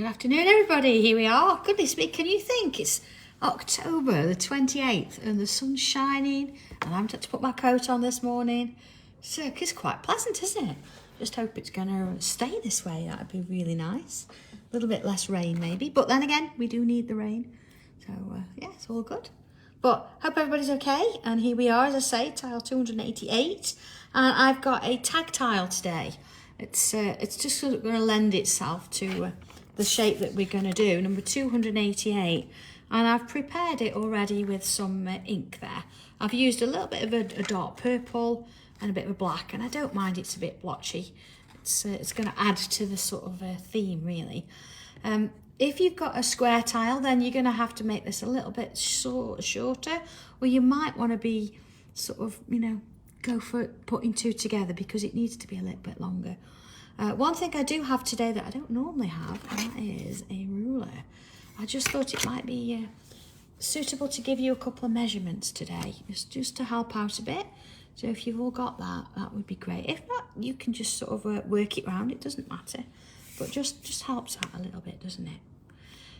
Good afternoon, everybody. Here we are. Goodness me, can you think? It's October the 28th and the sun's shining and I haven't had to put my coat on this morning. So it's quite pleasant, isn't it? Just hope it's going to stay this way. That would be really nice. A little bit less rain maybe. But then again, we do need the rain. So yeah, it's all good. But hope everybody's okay. And here we are, as I say, tile 288. And I've got a tag tile today. It's just going to lend itself to the shape that we're going to do, number 288. And I've prepared it already with some ink there. I've used a little bit of a dark purple and a bit of a black, and I don't mind it's a bit blotchy. It's going to add to the sort of theme, really. If you've got a square tile, then you're going to have to make this a little bit shorter, or you might want to be sort of, go for putting two together because it needs to be a little bit longer. One thing I do have today that I don't normally have, and that is a ruler. I just thought it might be suitable to give you a couple of measurements today, just to help out a bit. So if you've all got that, that would be great. If not, you can just sort of work it round. It doesn't matter, but just helps out a little bit, doesn't it?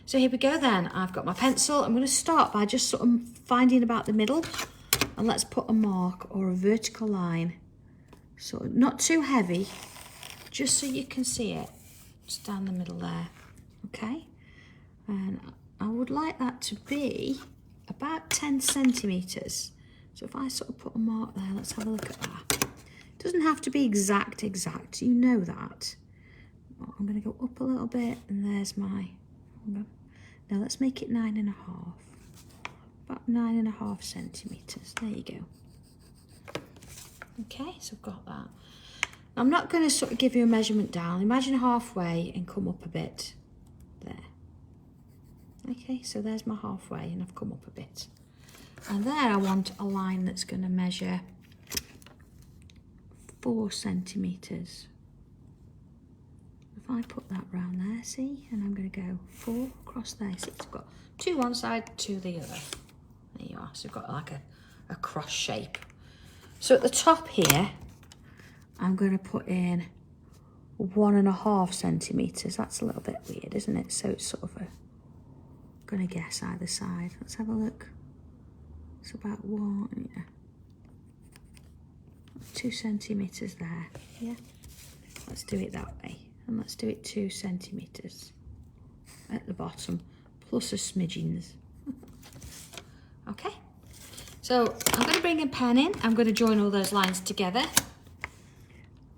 So here we go then. I've got my pencil. I'm going to start by just sort of finding about the middle, and let's put a mark or a vertical line. So not too heavy, just so you can see it, just down the middle there, okay? And I would like that to be about 10 centimetres. So if I sort of put a mark there, let's have a look at that. It doesn't have to be exact, you know that. I'm going to go up a little bit, and there's my, now let's make it 9.5. About 9.5 centimetres, there you go. Okay, so I've got that. I'm not going to sort of give you a measurement down. Imagine halfway and come up a bit there. Okay, so there's my halfway and I've come up a bit. And there I want a line that's going to measure 4 centimetres. If I put that round there, see, and I'm going to go 4 across there. See, it's got 2 one side, 2 the other. There you are. So we've got like a cross shape. So at the top here, I'm going to put in 1.5 centimetres. That's a little bit weird, isn't it? So it's sort of I'm going to guess either side. Let's have a look. It's about 2 centimetres there. Yeah. Let's do it that way. And let's do it 2 centimetres at the bottom, plus a smidgens. Okay. So I'm going to bring a pen in. I'm going to join all those lines together.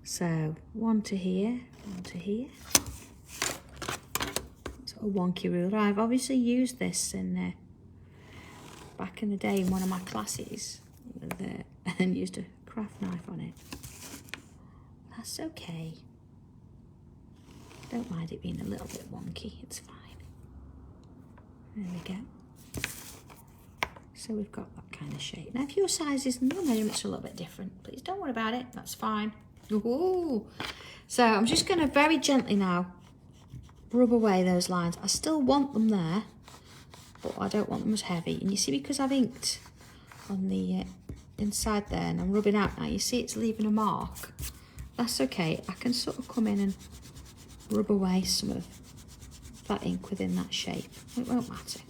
So 1 to here, 1 to here. It's a wonky ruler. I've obviously used this in back in the day in one of my classes, and used a craft knife on it. That's okay. Don't mind it being a little bit wonky. It's fine. There we go. So we've got that kind of shape. Now, if your sizes and your measurements are a little bit different, please don't worry about it. That's fine. Ooh. So I'm just going to very gently now rub away those lines. I still want them there, but I don't want them as heavy. And you see, because I've inked on the inside there and I'm rubbing out now, you see it's leaving a mark. That's okay. I can sort of come in and rub away some of that ink within that shape. It won't matter.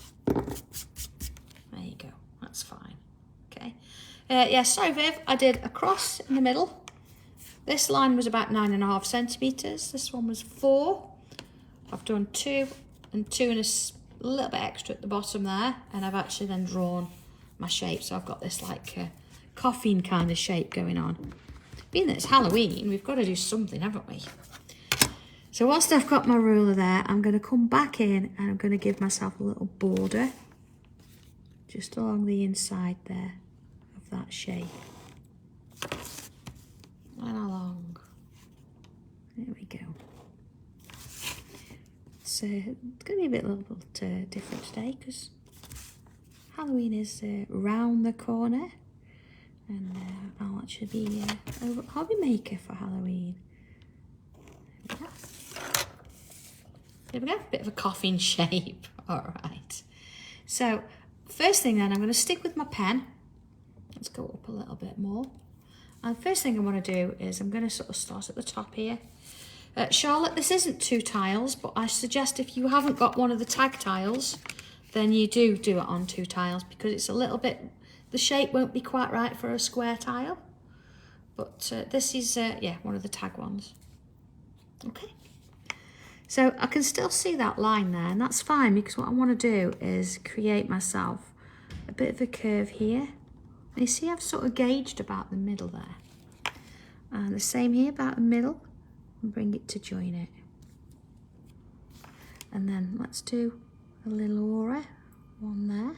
There you go. That's fine. Okay. Yeah, sorry, Viv. I did a cross in the middle. This line was about 9.5 centimetres. This one was 4. I've done 2 and 2 and a little bit extra at the bottom there. And I've actually then drawn my shape. So I've got this like coffin kind of shape going on. Being that it's Halloween, we've got to do something, haven't we? So whilst I've got my ruler there, I'm going to come back in and I'm going to give myself a little border just along the inside there of that shape. And along. There we go. So it's going to be a little bit different today because Halloween is round the corner, and I'll actually be a hobby maker for Halloween. There we go. There we go. Bit of a coffin shape. All right. So first thing then, I'm going to stick with my pen. Let's go up a little bit more. And the first thing I want to do is I'm going to sort of start at the top here. Charlotte, this isn't 2 tiles, but I suggest if you haven't got one of the tag tiles, then you do it on 2 tiles, because it's a little bit, the shape won't be quite right for a square tile. But this is, yeah, one of the tag ones. Okay. So I can still see that line there, and that's fine, because what I want to do is create myself a bit of a curve here. And you see I've sort of gauged about the middle there. And the same here about the middle, and bring it to join it. And then let's do a little aura, one there,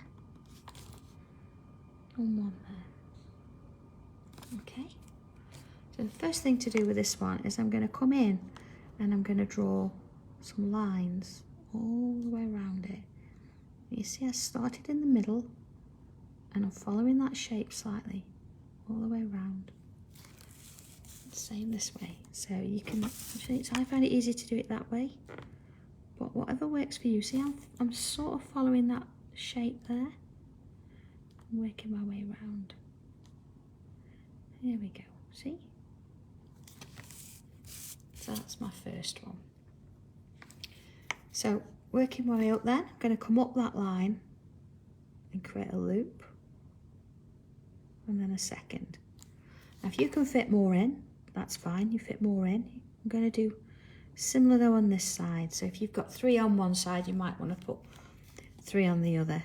and one there. Okay. So the first thing to do with this one is I'm going to come in and I'm going to draw some lines all the way around it. You see I started in the middle and I'm following that shape slightly all the way around. Same this way. So you can, I find it easy to do it that way, but whatever works for you. See, I'm sort of following that shape there. I'm working my way around. Here we go. See? So that's my first one. So working my way up then, I'm going to come up that line and create a loop, and then a second. Now if you can fit more in, that's fine, you fit more in. I'm going to do similar though on this side. So if you've got 3 on one side, you might want to put 3 on the other.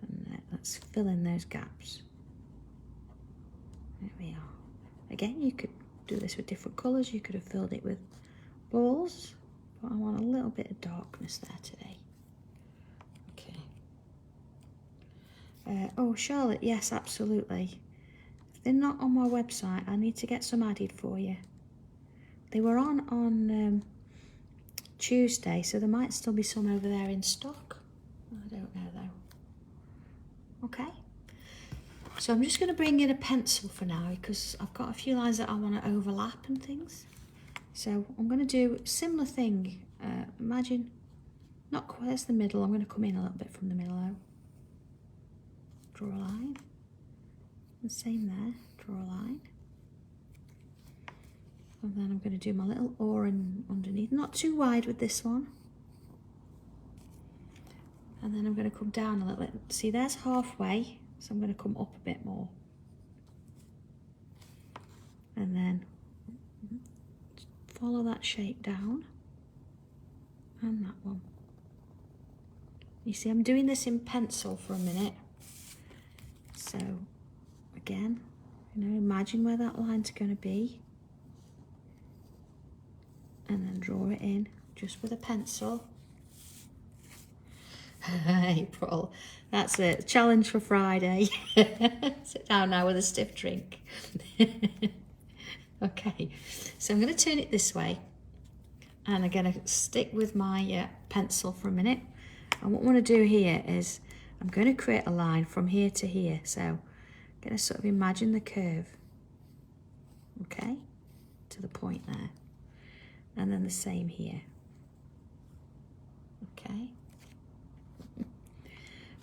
And let's fill in those gaps. There we are. Again, you could do this with different colours. You could have filled it with balls, but I want a little bit of darkness there today. Okay. Oh, Charlotte, yes, absolutely. If they're not on my website, I need to get some added for you. They were on Tuesday, so there might still be some over there in stock. I don't know though. Okay. So I'm just going to bring in a pencil for now, because I've got a few lines that I want to overlap and things. So I'm going to do a similar thing. Imagine, not quite as the middle, I'm going to come in a little bit from the middle though. Draw a line. The same there, draw a line. And then I'm going to do my little aura underneath, not too wide with this one. And then I'm going to come down a little bit. See, there's halfway, so I'm going to come up a bit more. And then follow that shape down. And that one. You see, I'm doing this in pencil for a minute. So, again, you know, imagine where that line's going to be. And then draw it in just with a pencil. April, that's a challenge for Friday. Sit down now with a stiff drink. Okay, so I'm going to turn it this way, and I'm going to stick with my pencil for a minute. And what I want to do here is I'm going to create a line from here to here. So I'm going to sort of imagine the curve, okay, to the point there. And then the same here. Okay.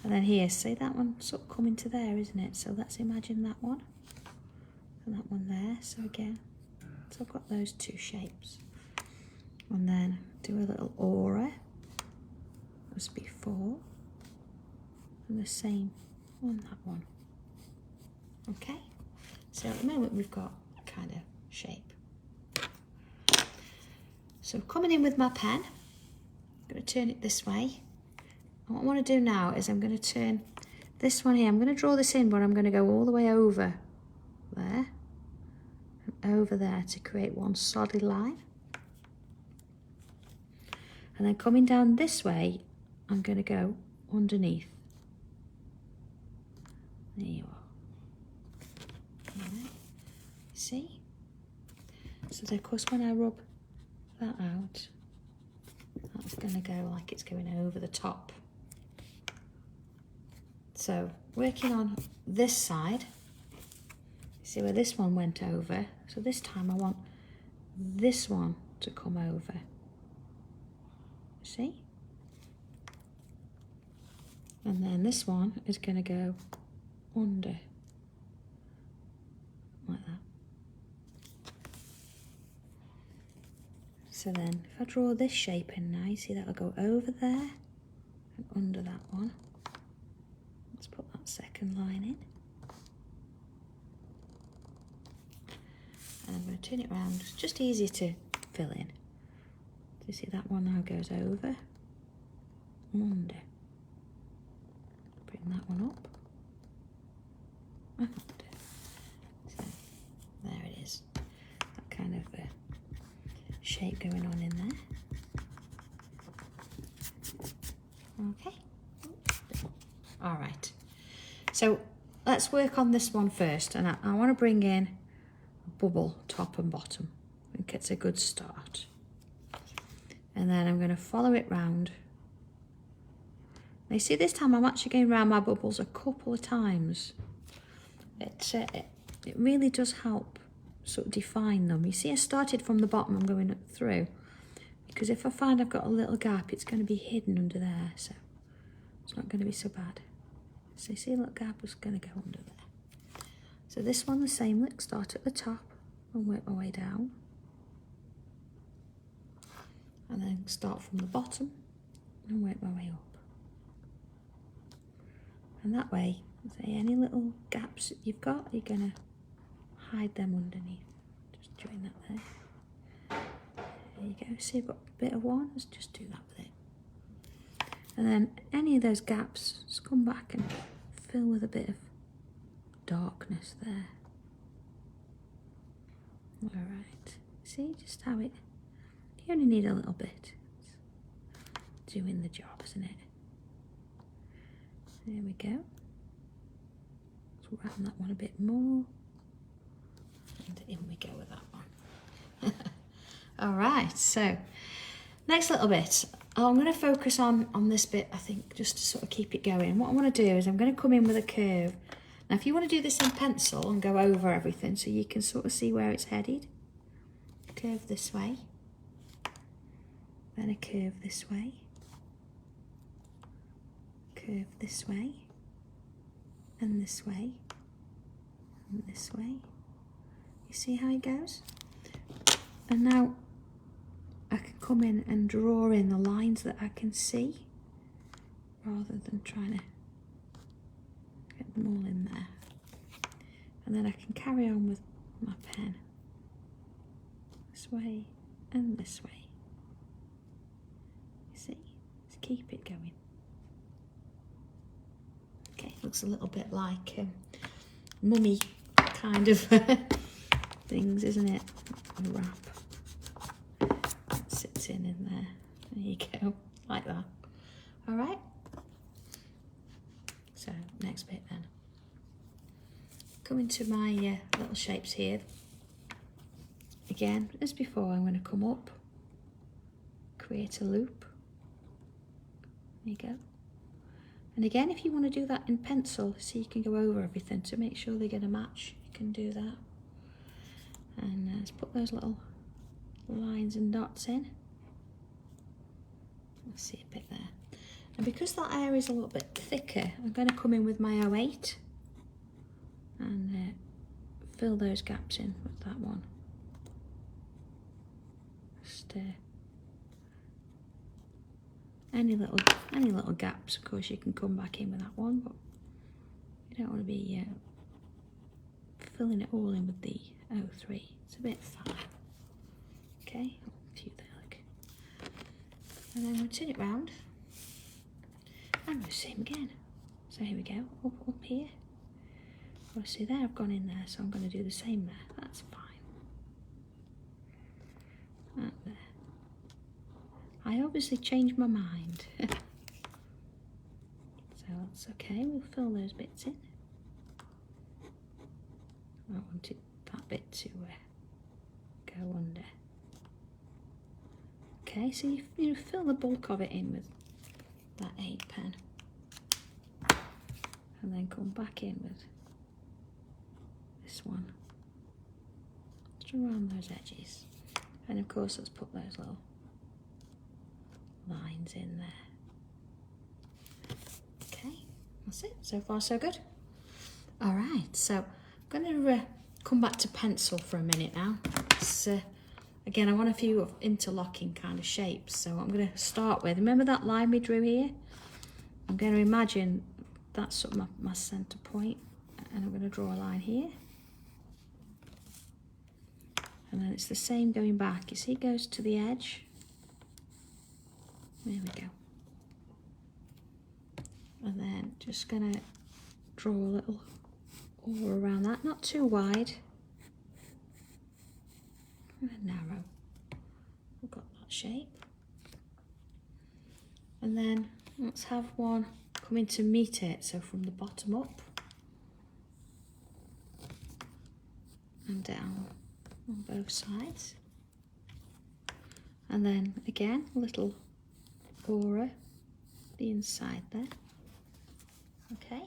And then here, see that one sort of coming to there, isn't it? So let's imagine that one. And that one there. So again, so I've got those 2 shapes. And then do a little aura as before. And the same on that one. Okay. So at the moment we've got a kind of shape. So coming in with my pen, I'm going to turn it this way. And what I want to do now is I'm going to turn this one here. I'm going to draw this in, but I'm going to go all the way over there and over there to create one solid line. And then coming down this way, I'm going to go underneath. There you are. Right. See? So then, of course, when I rub that out, that's going to go like it's going over the top. So working on this side, see where this one went over, so this time I want this one to come over. See? And then this one is going to go under, like that. So then if I draw this shape in now, you see that'll go over there and under that one. Let's put that second line in. And I'm going to turn it around. It's just easier to fill in. Do you see that one now goes over and under? Bring that one up and under. So there it is. That kind of shape going on in there. Okay. All right. So let's work on this one first. And I want to bring in a bubble top and bottom. I think it's a good start. And then I'm going to follow it round. Now you see this time I'm actually going around my bubbles a couple of times. It really does help sort of define them. You see I started from the bottom, I'm going through. Because if I find I've got a little gap, it's going to be hidden under there. So it's not going to be so bad. So you see a little gap is going to go under there. So this one the same, let's start at the top and work my way down. And then start from the bottom and work my way up. And that way, say any little gaps that you've got, you're going to hide them underneath. Just join that there. There you go. See, I've got a bit of one. Let's just do that with it. And then any of those gaps, just come back and fill with a bit of darkness there. All right. See just how it, you only need a little bit. It's doing the job, isn't it? There we go. Let's round that one a bit more. And in we go with that one. All right, so next little bit. I'm going to focus on this bit, I think, just to sort of keep it going. What I want to do is I'm going to come in with a curve. Now, if you want to do this in pencil and go over everything so you can sort of see where it's headed, curve this way, then a curve this way, curve this way, and this way, and this way. You see how it goes? And now I can come in and draw in the lines that I can see rather than trying to get them all in there. And then I can carry on with my pen this way and this way. You see? Just keep it going. Okay, looks a little bit like mummy kind of things, isn't it? A wrap. Sits in there. There you go, like that. All right. So next bit then. Coming to my little shapes here. Again, as before, I'm going to come up, create a loop. There you go. And again, if you want to do that in pencil, so you can go over everything to make sure they get a match, you can do that. And let's put those little lines and dots in. Let's see a bit there. And because that area is a little bit thicker, I'm going to come in with my 08 and fill those gaps in with that one. Just any little gaps, of course, you can come back in with that one, but you don't want to be filling it all in with the 03. It's a bit fine. Okay, a few there, look. And then we'll turn it round and do the same again. So here we go, up here. Well, see there, I've gone in there, so I'm going to do the same there. That's fine. That there. I obviously changed my mind. So that's okay, we'll fill those bits in. I wanted that bit to go under. Okay, so you fill the bulk of it in with that 8 pen. And then come back in with this one. Just around those edges. And of course, let's put those little lines in there. Okay, that's it. So far, so good. All right, so I'm going to come back to pencil for a minute now. Again, I want a few interlocking kind of shapes. So I'm going to start with, remember that line we drew here? I'm going to imagine that's sort of my center point, and I'm going to draw a line here. And then it's the same going back. You see it goes to the edge. There we go. And then just going to draw a little all around that, not too wide. And narrow. We've got that shape. And then let's have one coming to meet it, so from the bottom up and down on both sides. And then again, a little aura, the inside there. Okay.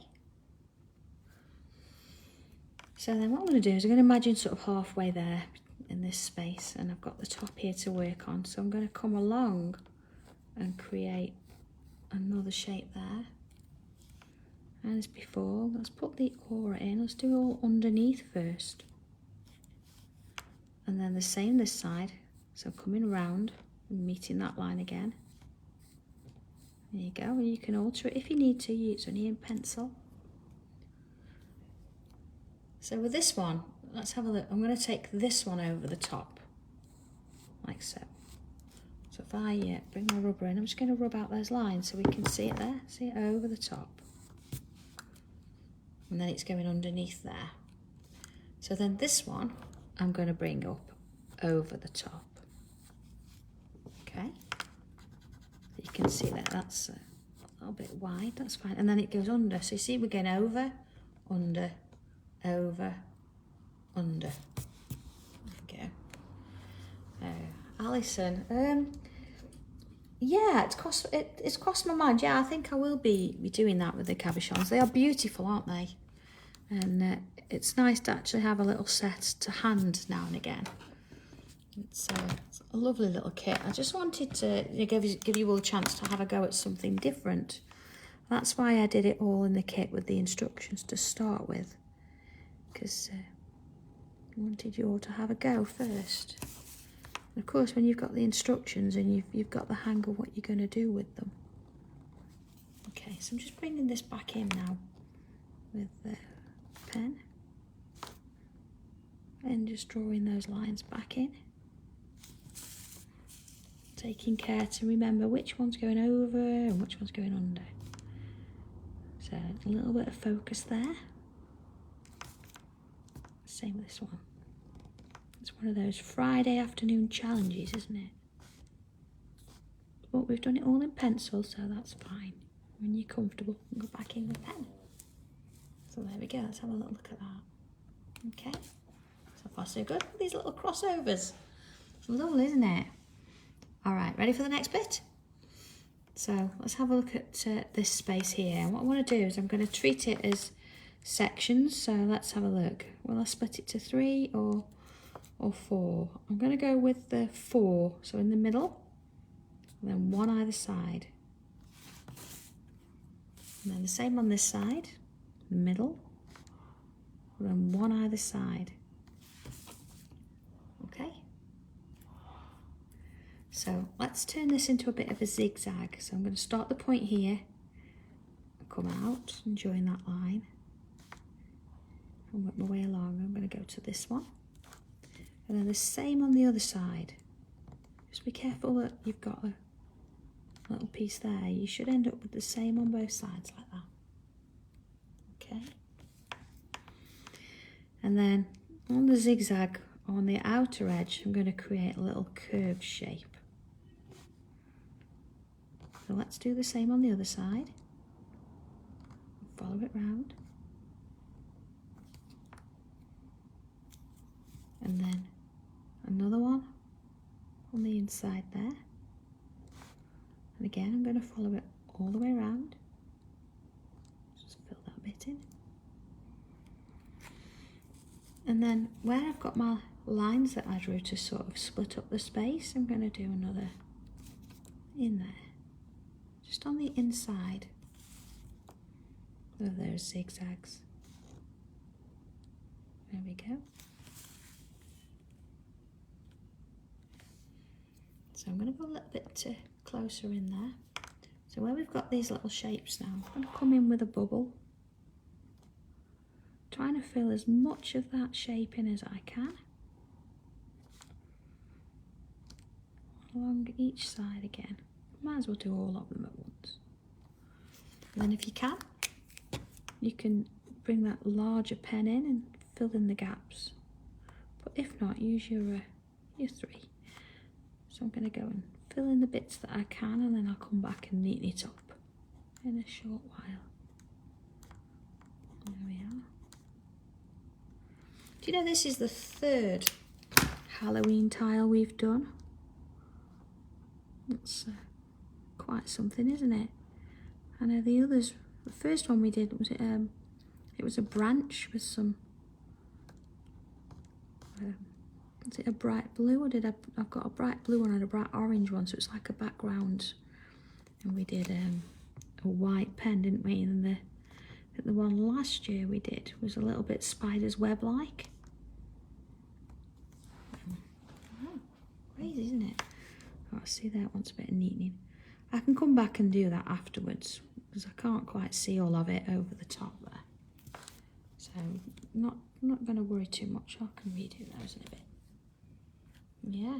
So then what I'm going to do is I'm going to imagine sort of halfway there in this space, and I've got the top here to work on. So I'm going to come along and create another shape there. And as before, let's put the aura in. Let's do all underneath first. And then the same this side. So coming round and meeting that line again. There you go. And you can alter it if you need to. It's only in pencil. So with this one, let's have a look. I'm going to take this one over the top, like so. So if I bring my rubber in, I'm just going to rub out those lines so we can see it there. See it over the top. And then it's going underneath there. So then this one, I'm going to bring up over the top. Okay. You can see that that's a little bit wide, that's fine. And then it goes under. So you see we're going over, under, over, under. There we go. Alison, yeah, it's crossed my mind. Yeah, I think I will be doing that with the cabochons. They are beautiful, aren't they? And it's nice to actually have a little set to hand now and again. It's a lovely little kit. I just wanted to give you all a chance to have a go at something different. That's why I did it all in the kit with the instructions to start with, because I wanted you all to have a go first. And of course, when you've got the instructions and you've got the hang of what you're going to do with them. Okay, so I'm just bringing this back in now with the pen and just drawing those lines back in. Taking care to remember which one's going over and which one's going under. So a little bit of focus there. Same with this one. It's one of those Friday afternoon challenges, isn't it? But we've done it all in pencil, so that's fine. When you're comfortable, you can go back in with pen. So there we go, let's have a little look at that. Okay, so far so good. These little crossovers. It's lovely, isn't it? All right, ready for the next bit? So let's have a look at this space here. And what I want to do is I'm going to treat it as sections. So let's have a look. Will I split it to 3 or 4? I'm going to go with the 4. So in the middle, and then 1 either side. And then the same on this side, the middle, and then 1 either side. Okay. So let's turn this into a bit of a zigzag. So I'm going to start the point here, and come out and join that line, and work my way along. I'm going to go to this one, and then the same on the other side. Just be careful that you've got a little piece there. You should end up with the same on both sides like that. Okay. And then on the zigzag on the outer edge, I'm going to create a little curved shape. So let's do the same on the other side. Follow it round. And then another one on the inside there. And again, I'm going to follow it all the way around. Just fill that bit in. And then where I've got my lines that I drew to sort of split up the space, I'm going to do another in there. Just on the inside of those zigzags. There we go. So I'm going to go a little bit closer in there. So where we've got these little shapes now, I'm going to come in with a bubble, trying to fill as much of that shape in as I can, along each side again. Might as well do all of them at once. And then if you can bring that larger pen in and fill in the gaps. But if not, use your 3. So I'm going to go and fill in the bits that I can, and then I'll come back and neaten it up in a short while. There we are. Do you know this is the 3rd Halloween tile we've done? That's quite something, isn't it? I know the others, the first one we did, was it was a branch with some, is it a bright blue, or I've got a bright blue one and a bright orange one, so it's like a background. And we did a white pen, didn't we? And then the one last year we did was a little bit spider's web-like. Oh, crazy, isn't it? Oh, see, that wants a bit of neatening. I can come back and do that afterwards, because I can't quite see all of it over the top there. So not going to worry too much. I can redo those in a bit. Yeah.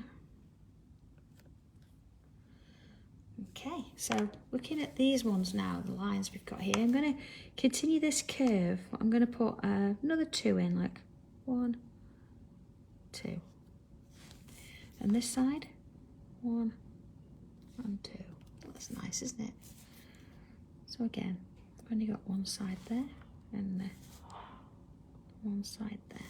Okay, so looking at these ones now, the lines we've got here, I'm going to continue this curve. I'm going to put another 2 in, like 1, 2. And this side, 1 and 2. That's nice, isn't it? So again, I've only got one side there and one side there.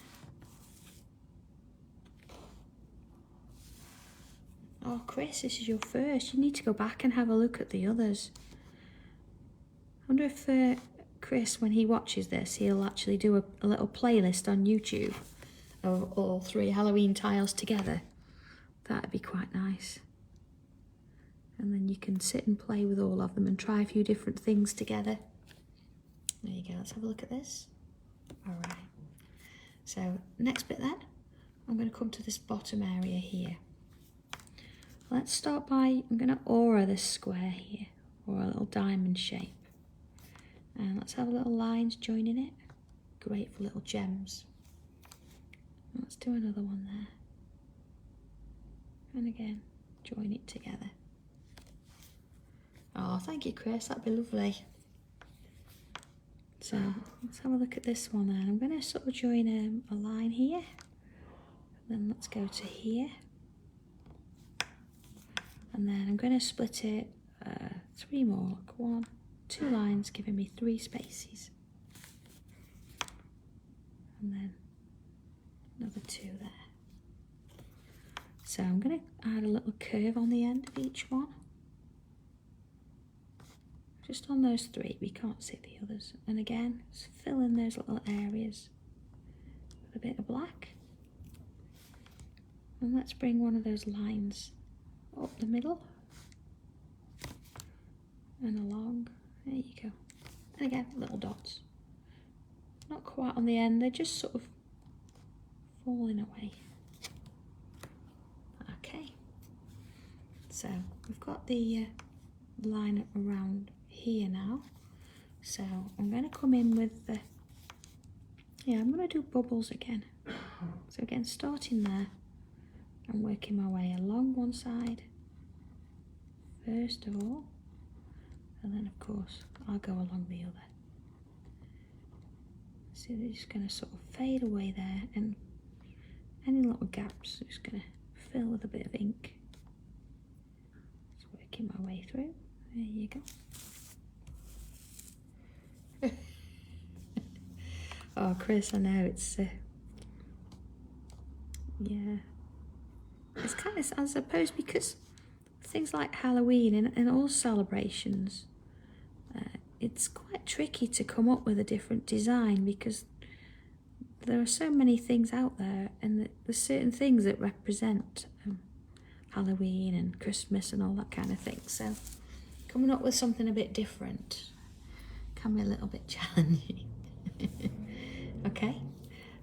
Oh, Chris, this is your first. You need to go back and have a look at the others. I wonder if Chris, when he watches this, he'll actually do a little playlist on YouTube of all 3 Halloween tiles together. That'd be quite nice. And then you can sit and play with all of them and try a few different things together. There you go, let's have a look at this. All right. So next bit then, I'm going to come to this bottom area here. Let's start by, I'm going to aura this square here, or a little diamond shape. And let's have little lines joining it. Great for little gems. Let's do another one there. And again, join it together. Oh, thank you, Chris, that'd be lovely. So let's have a look at this one then. I'm going to sort of join a line here. Then let's go to here. And then I'm going to split it 3 more, like 1, 2 lines, giving me 3 spaces. And then another 2 there. So I'm going to add a little curve on the end of each one. Just on those 3, we can't see the others. And again, just fill in those little areas with a bit of black. And let's bring one of those lines up the middle and along. There you go. And again, little dots. Not quite on the end, they're just sort of falling away. Okay. So we've got the line around here now. So I'm going to come in with the, I'm going to do bubbles again. So again, starting there and working my way along one side first of all, and then of course I'll go along the other. See, they're just going to sort of fade away there, and any little gaps I'm just going to fill with a bit of ink. Just working my way through. There you go. Oh, Chris, I know it's yeah, it's kind of, I suppose, because things like Halloween and all celebrations, it's quite tricky to come up with a different design, because there are so many things out there, and there's certain things that represent Halloween and Christmas and all that kind of thing. So coming up with something a bit different can be a little bit challenging. Okay,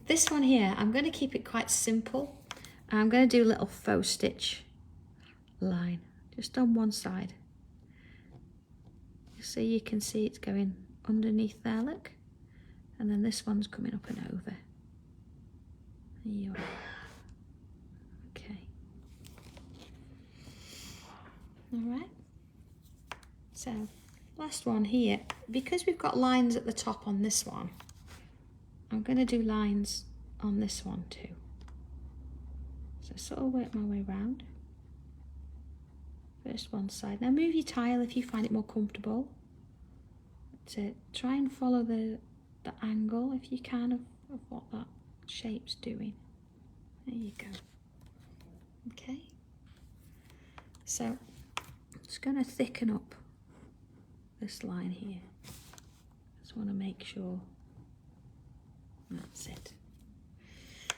this one here, I'm going to keep it quite simple. I'm going to do little faux stitch line, just on one side. So you can see it's going underneath there, look. And then this one's coming up and over. There you are. Okay. All right. So, last one here. Because we've got lines at the top on this one, I'm going to do lines on this one too. So sort of work my way around. First one side. Now move your tile if you find it more comfortable. That's it. Try and follow the angle if you can of what that shape's doing. There you go. Okay. So I'm just going to thicken up this line here. Just want to make sure that's it.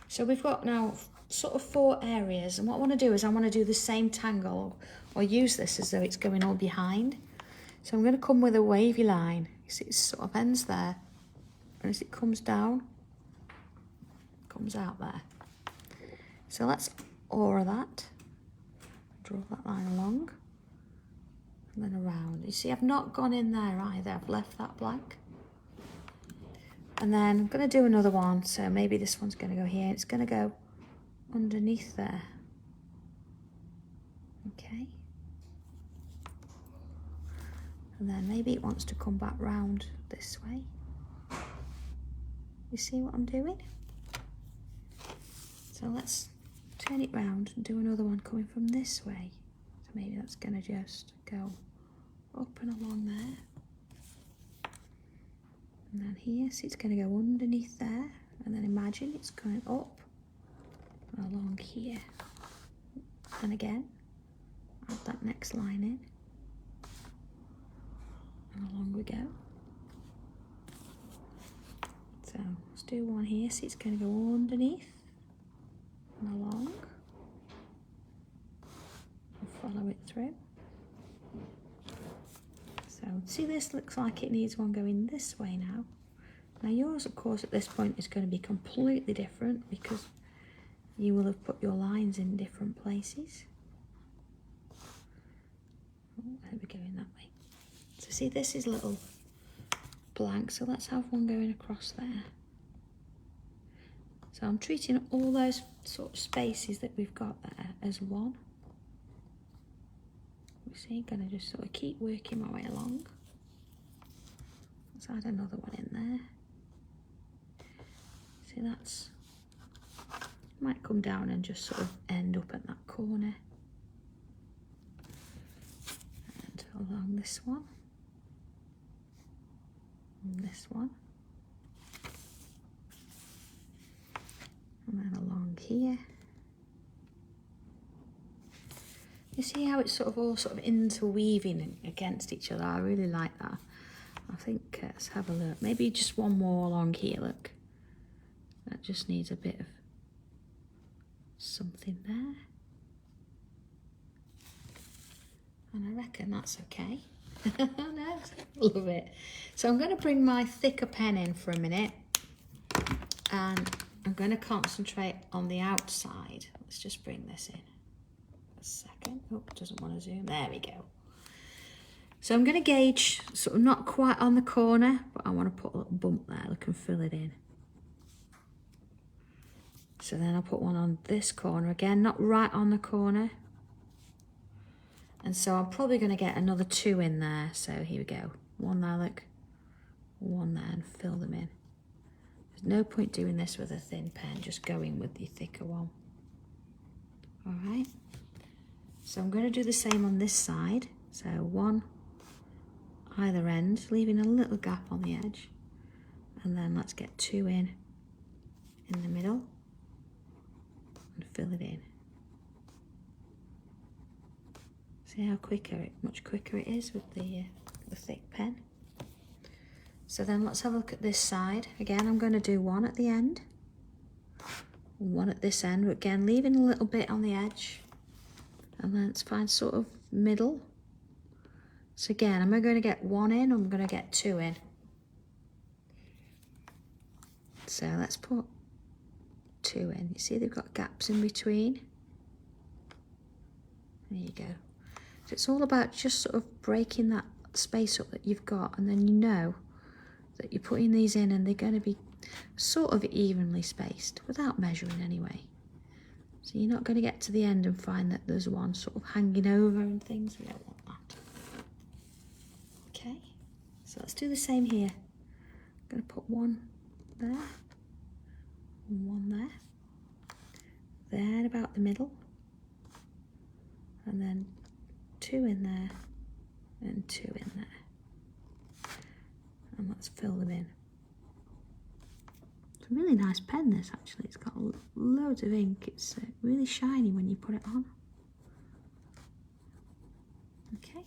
So we've got now sort of 4 areas, and what I want to do is I want to do the same tangle or use this as though it's going all behind. So I'm going to come with a wavy line. You see it sort of ends there, and as it comes down, it comes out there. So let's aura that, draw that line along and then around. You see I've not gone in there either, I've left that blank. And then I'm going to do another one, so maybe this one's going to go here. It's going to go underneath there. Okay. And then maybe it wants to come back round this way. You see what I'm doing? So let's turn it round and do another one coming from this way. So maybe that's going to just go up and along there. And then here, see it's going to go underneath there, and then imagine it's going up and along here. And again, add that next line in, and along we go. So let's do one here, see it's going to go underneath and along, and follow it through. So see, this looks like it needs one going this way now. Now yours, of course, at this point is going to be completely different because you will have put your lines in different places. Oh, there we go, in that way. So see, this is little blank, so let's have one going across there. So I'm treating all those sort of spaces that we've got there as one. See, I'm going to just sort of keep working my way along. Let's add another one in there. See, that's might come down and just sort of end up at that corner. And along this one. And this one. And then along here. You see how it's sort of all sort of interweaving against each other? I really like that. I think, let's have a look. Maybe just one more along here, look. That just needs a bit of something there. And I reckon that's okay. No, love it. So I'm going to bring my thicker pen in for a minute. And I'm going to concentrate on the outside. Let's just bring this in. Second. Oh, it doesn't want to zoom. There we go. So I'm going to gauge, sort of not quite on the corner, but I want to put a little bump there. Look, and fill it in. So then I'll put one on this corner again, not right on the corner. And so I'm probably going to get another 2 in there. So here we go. One there, look. One there, and fill them in. There's no point doing this with a thin pen, just going with the thicker one. All right. So I'm going to do the same on this side. So one either end, leaving a little gap on the edge. And then let's get 2 in the middle and fill it in. See how much quicker it is with the thick pen. So then let's have a look at this side. Again, I'm going to do one at the end, one at this end, but again, leaving a little bit on the edge. And then let's find sort of middle. So again, am I going to get 1 in or am I going to get 2 in? So let's put 2 in. You see they've got gaps in between. There you go. So it's all about just sort of breaking that space up that you've got, and then you know that you're putting these in and they're going to be sort of evenly spaced without measuring anyway. So you're not going to get to the end and find that there's one sort of hanging over and things. We don't want that. Okay, so let's do the same here. I'm going to put one there, and one there, then about the middle, and then two in there, and two in there. And let's fill them in. It's a really nice pen, this, actually. It's got loads of ink. It's really shiny when you put it on. Okay.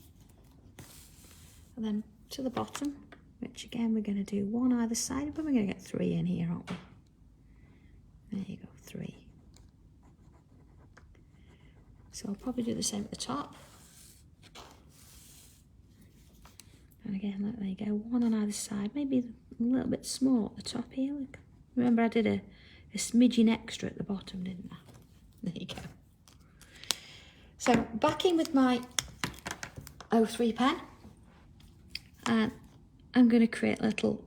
And then to the bottom, which again we're going to do one either side, but we're going to get 3 in here, aren't we? There you go, 3. So I'll probably do the same at the top. And again, there you go, one on either side, maybe a little bit small at the top here. Look. Remember, I did a smidgen extra at the bottom, didn't I? There you go. So back in with my 03 pen, and I'm going to create little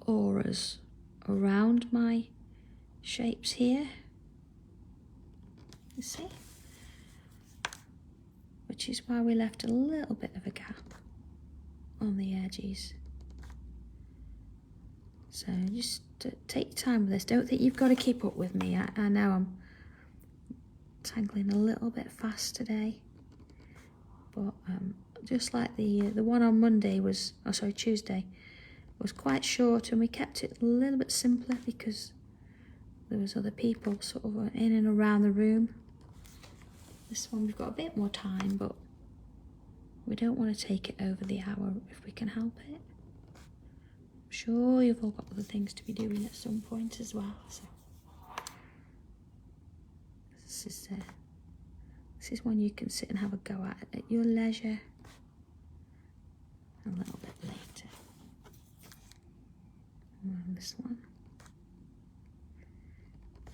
auras around my shapes here. You see? Which is why we left a little bit of a gap on the edges. So just take your time with this. Don't think you've got to keep up with me. I know I'm tangling a little bit fast today, but just like the one on Monday was, oh sorry, Tuesday, was quite short, and we kept it a little bit simpler because there was other people sort of in and around the room. This one we've got a bit more time, but we don't want to take it over the hour if we can help it. I'm sure you've all got other things to be doing at some point as well. So this is one you can sit and have a go at your leisure a little bit later. And this one,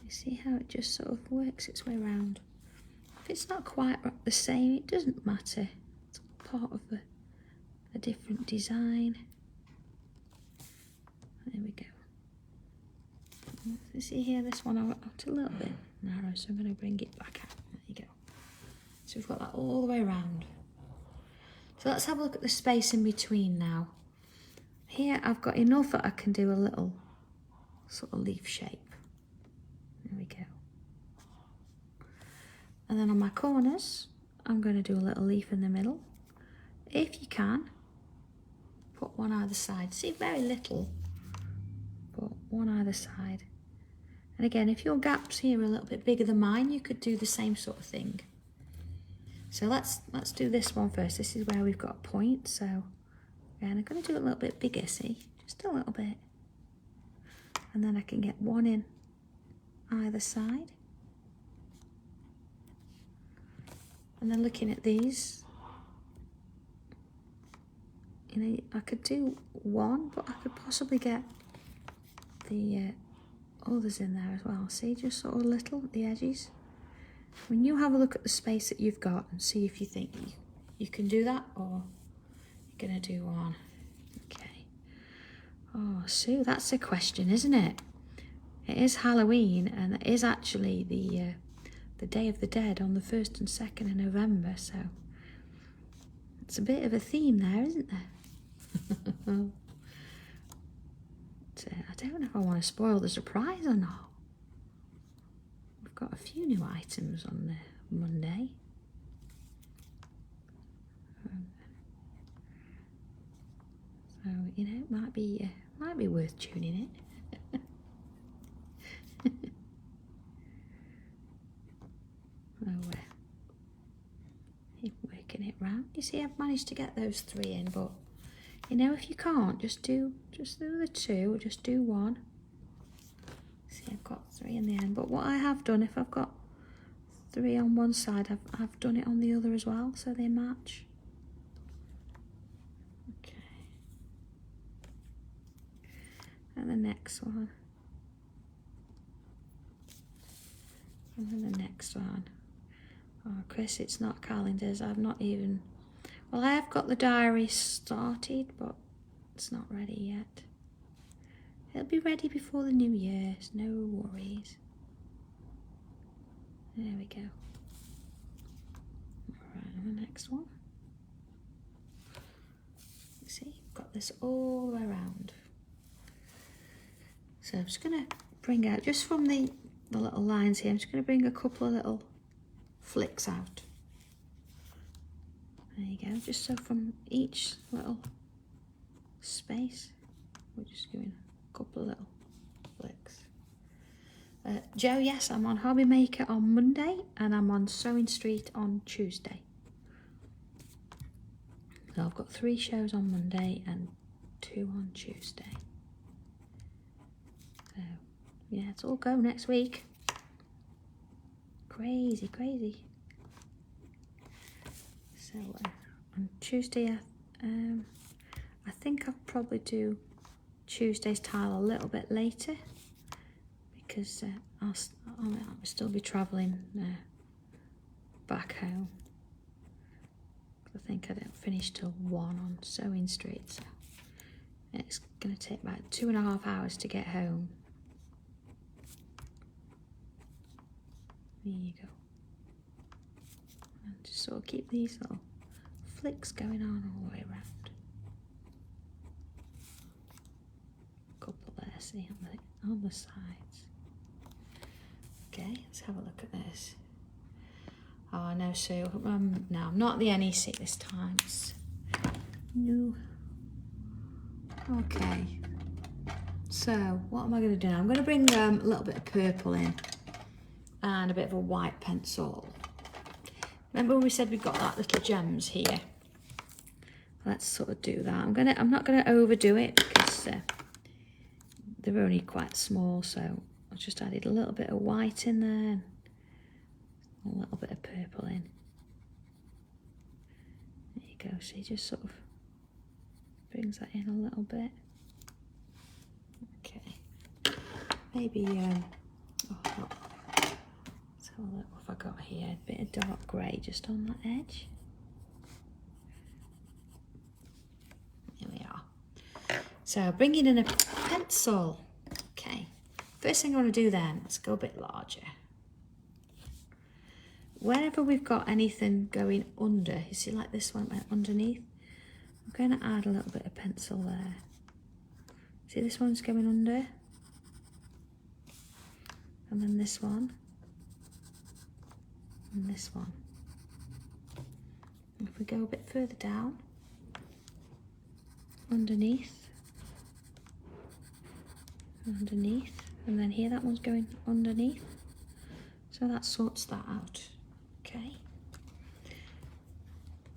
you see how it just sort of works its way around. If it's not quite the same, it doesn't matter. It's part of a different design. There we go. You see here, this one I got a little bit narrow, so I'm going to bring it back out. There you go. So we've got that all the way around. So let's have a look at the space in between now. Here I've got enough that I can do a little sort of leaf shape. There we go. And then on my corners, I'm going to do a little leaf in the middle. If you can, put one either side. See, very little, but one either side. And again, if your gaps here are a little bit bigger than mine, you could do the same sort of thing. So let's do this one first. This is where we've got a point. So again, I'm going to do it a little bit bigger, see? Just a little bit. And then I can get one in either side. And then looking at these, you know, I could do one, but I could possibly get the others in there as well. See, just sort of little at the edges. When you have a look at the space that you've got and see if you think you can do that, or you're going to do one. Okay. Oh, Sue, that's a question, isn't it? It is Halloween, and it is actually the Day of the Dead on the 1st and 2nd of November, so it's a bit of a theme there, isn't there? I don't know if I want to spoil the surprise or not. We've got a few new items on the Monday. So, you know, it might be worth tuning in. Keep working it round. You see, I've managed to get those 3 in, but you know, if you can't, just do the 2, or just do 1. See, I've got 3 in the end, but what I have done, if I've got 3 on one side, I've done it on the other as well, so they match. Okay. And the next one. And then the next one. Oh, Chris, it's not calendars. I've not even... Well, I have got the diary started, but it's not ready yet. It'll be ready before the new year, so no worries. There we go. Alright, and the next one. See, I've got this all the way around. So I'm just going to bring out, just from the little lines here, I'm just going to bring a couple of little flicks out. There you go, just so from each little space, we're just doing a couple of little flicks. Joe, yes, I'm on Hobby Maker on Monday and I'm on Sewing Street on Tuesday. So I've got 3 shows on Monday and 2 on Tuesday. So yeah, it's all go next week. Crazy, crazy. So on Tuesday, I think I'll probably do Tuesday's tile a little bit later because I'll still be travelling back home. I think I don't finish till 1 on Sewing Street, so it's going to take about 2.5 hours to get home. There you go. And just sort of keep these little flicks going on all the way around. A couple there, see, on the sides. Okay, let's have a look at this. Oh no, Sue. No, I'm not the NEC this time. No. Okay. So, what am I going to do now? I'm going to bring a little bit of purple in and a bit of a white pencil. Remember we said we've got that little gems here? Let's sort of do that. I'm not going to overdo it because they're only quite small. So I just added a little bit of white in there. A little bit of purple in. There you go, so he just sort of brings that in a little bit. Okay. Maybe, let's have a look what I've got here. A bit of dark grey just on that edge. Here we are. So bringing in a pencil. Okay. First thing I want to do then, let's go a bit larger. Wherever we've got anything going under, you see like this one went underneath, I'm going to add a little bit of pencil there. See this one's going under, and then this one, and this one. And if we go a bit further down, underneath, underneath, and then here that one's going underneath, so that sorts that out. Okay.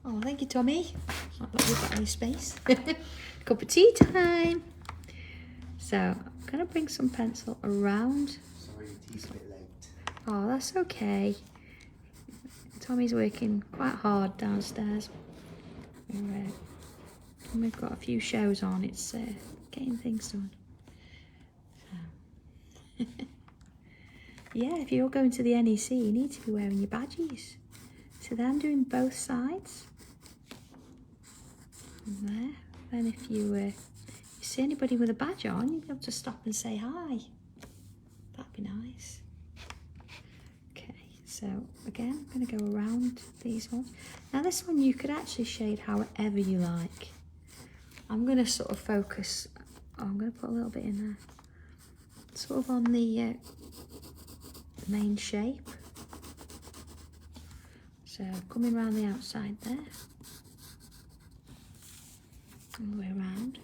Oh, thank you, Tommy. Not that we've got any space. Cup of tea time. So I'm gonna bring some pencil around. Sorry, the tea's a bit late. Oh, that's okay. Tommy's working quite hard downstairs. And we've got a few shows on. It's getting things done. So. Yeah, if you're going to the NEC, you need to be wearing your badges. So then I'm doing both sides. And there. Then if you see anybody with a badge on, you'll be able to stop and say hi. That'd be nice. Okay, so again, I'm going to go around these ones. Now this one you could actually shade however you like. I'm going to sort of focus, I'm going to put a little bit in there. Sort of on the main shape. So coming around the outside there, all the way around,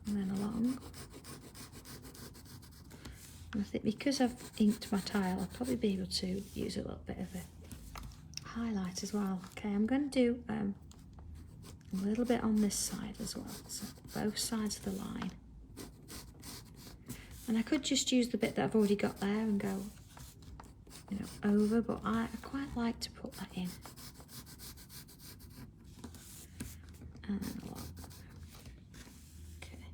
and then along. And I think because I've inked my tile, I'll probably be able to use a little bit of a highlight as well. Okay, I'm going to do a little bit on this side as well, so both sides of the line. And I could just use the bit that I've already got there and go, you know, over, but I quite like to put that in. And then along. Okay.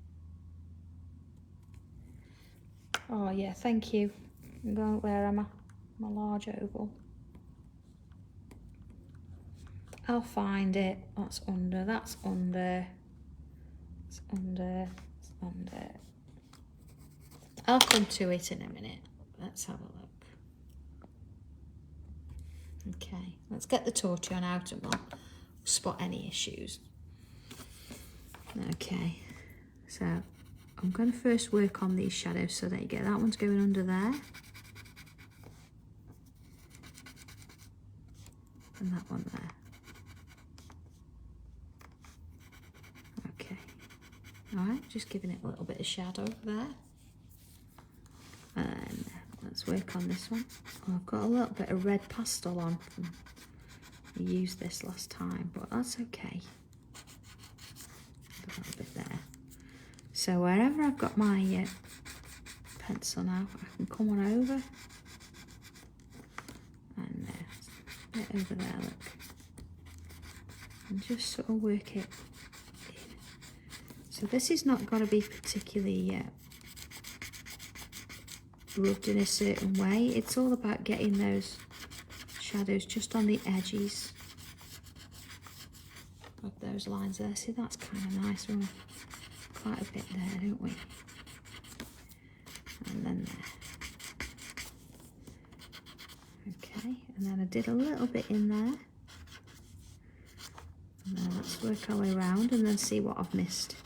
Oh yeah, thank you. I'm going, where am I? my large oval. I'll find it. That's under, that's under, it's under, it's under. I'll come to it in a minute. Let's have a look. Okay, let's get the torchon out and we'll spot any issues. Okay, so I'm going to first work on these shadows. So there you go, that one's going under there. And that one there. Okay, all right, just giving it a little bit of shadow there. And let's work on this one. Oh, I've got a little bit of red pastel on. I used this last time, but that's okay. A little bit there. So wherever I've got my pencil now, I can come on over. And a bit over there, look. And just sort of work it in. So this is not going to be particularly rubbed in a certain way. It's all about getting those shadows just on the edges of those lines there. See, that's kind of nice. We're quite a bit there, don't we? And then there. Okay, and then I did a little bit in there. And then let's work our way around and then see what I've missed.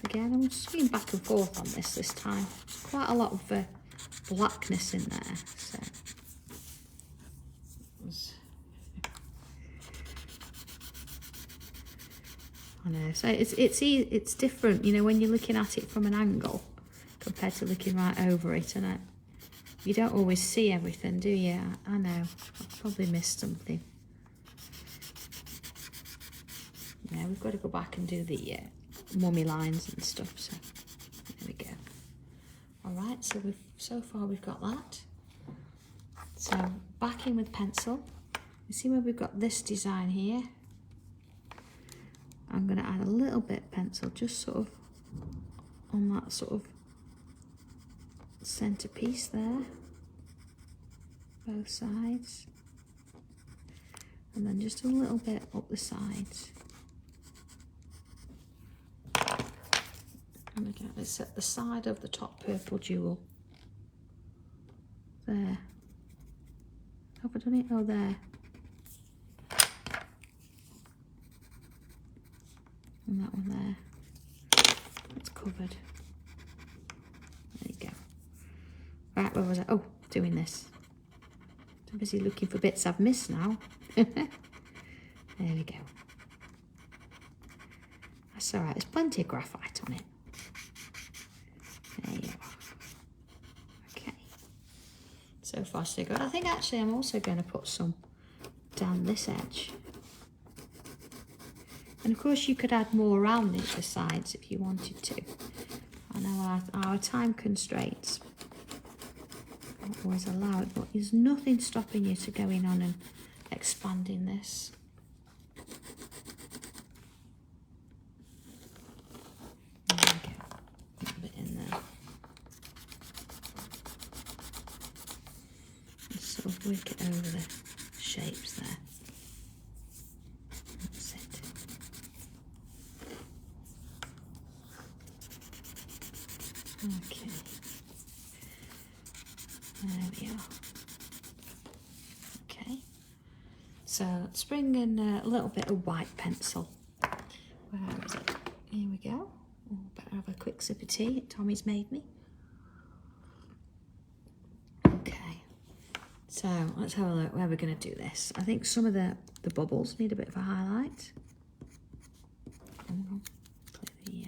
Again, I'm swinging back and forth on this time. There's quite a lot of blackness in there, so. I know, so it's different, you know, when you're looking at it from an angle compared to looking right over it, and you don't always see everything, do you? I know, I've probably missed something. Yeah, we've got to go back and do the mummy lines and stuff, so there we go. All right, so far we've got that. So back in with pencil. You see where we've got this design here? I'm going to add a little bit of pencil just sort of on that sort of centerpiece there, both sides, and then just a little bit up the sides. And again, it's at the side of the top purple jewel. There. Have I done it? Oh, there. And that one there. It's covered. There you go. Right, where was I? Oh, doing this. I'm busy looking for bits I've missed now. There we go. That's all right. There's plenty of graphite on it. There you are. Okay. So far so good. I think actually I'm also going to put some down this edge. And of course you could add more around the sides if you wanted to. I know our time constraints don't always allow it, but there's nothing stopping you to going on and expanding this. There we go. A little bit in there. Just sort of work it over the shapes there. That's it. Okay. There we are. Okay. So let's bring in a little bit of white pencil. Where is it? Here we go. Oh, better have a quick sip of tea. Tommy's made me. Okay. So let's have a look where we're going to do this. I think some of the bubbles need a bit of a highlight. Click the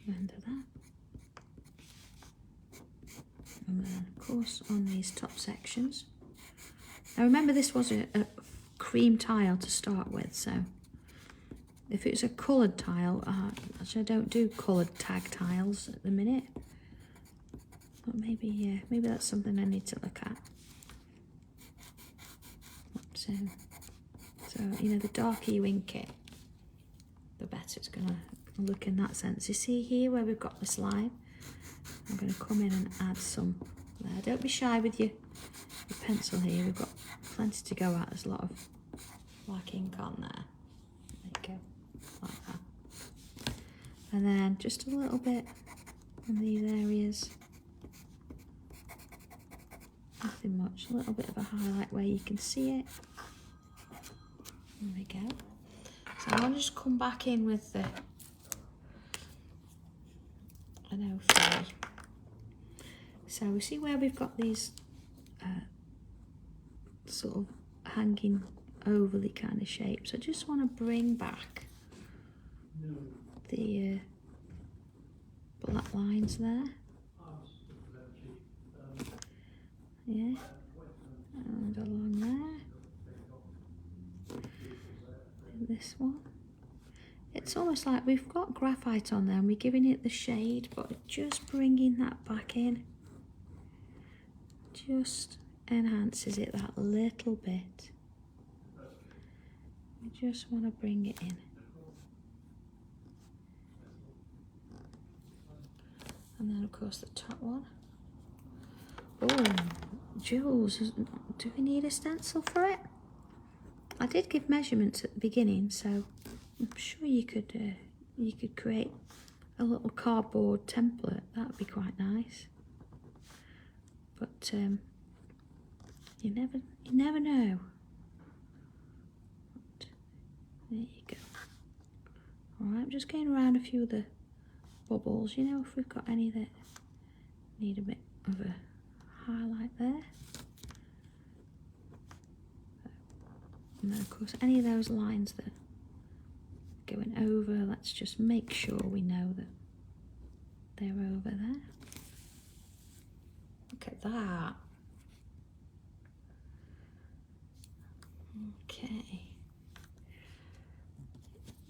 end of that. And then, of course, on these top sections. Now remember, this was a cream tile to start with, so if it's a coloured tile, actually I don't do coloured tag tiles at the minute, but maybe that's something I need to look at. So you know, the darker you ink it, the better it's going to look in that sense. You see here where we've got this line? I'm going to come in and add some there. Don't be shy with your pencil here. We've got plenty to go at. There's a lot of black ink on there. There you go, like that. And then just a little bit in these areas. Nothing much, a little bit of a highlight where you can see it. There we go. So I'll just come back in with an 03. So we see where we've got these sort of hanging overly kind of shapes. I just want to bring back the black lines there. Yeah, and along there. And this one. It's almost like we've got graphite on there and we're giving it the shade, but just bringing that back in just enhances it that little bit. We just want to bring it in. And then of course the top one. Oh, Jules, do we need a stencil for it? I did give measurements at the beginning, so I'm sure you could create a little cardboard template. That would be quite nice. But you never know. But there you go. All right, I'm just going around a few of the bubbles. You know, if we've got any that need a bit of a highlight there. And then of course any of those lines that are going over, let's just make sure we know that they're over there. Look at that. Okay.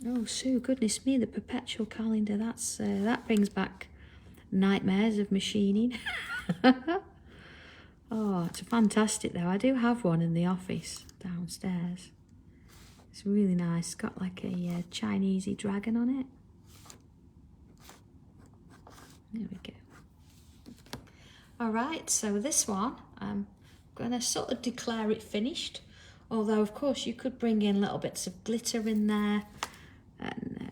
Oh Sue, goodness me, the perpetual calendar, that brings back nightmares of machining. Oh, it's fantastic though. I do have one in the office downstairs. It's really nice. It's got like a Chinesey dragon on it. There we go. All right, so this one, I'm going to sort of declare it finished. Although, of course, you could bring in little bits of glitter in there and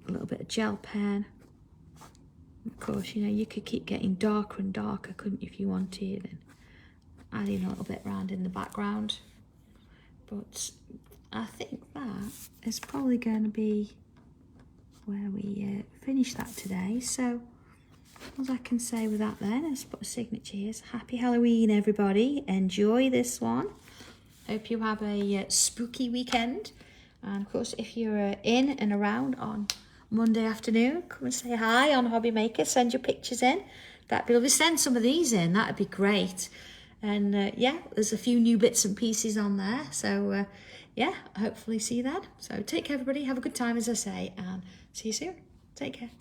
a little bit of gel pen. Of course, you know, you could keep getting darker and darker, couldn't you, if you wanted, and adding a little bit round in the background. But I think that is probably going to be where we finish that today. So, all I can say with that then is put a signature here. Happy Halloween, everybody. Enjoy this one. Hope you have a spooky weekend. And of course, if you're in and around on Monday afternoon, come and say hi on Hobby Maker. Send your pictures in. That'd be lovely. Send some of these in. That'd be great. And yeah, there's a few new bits and pieces on there. So yeah, hopefully see you then. So take care, everybody. Have a good time, as I say, and see you soon. Take care.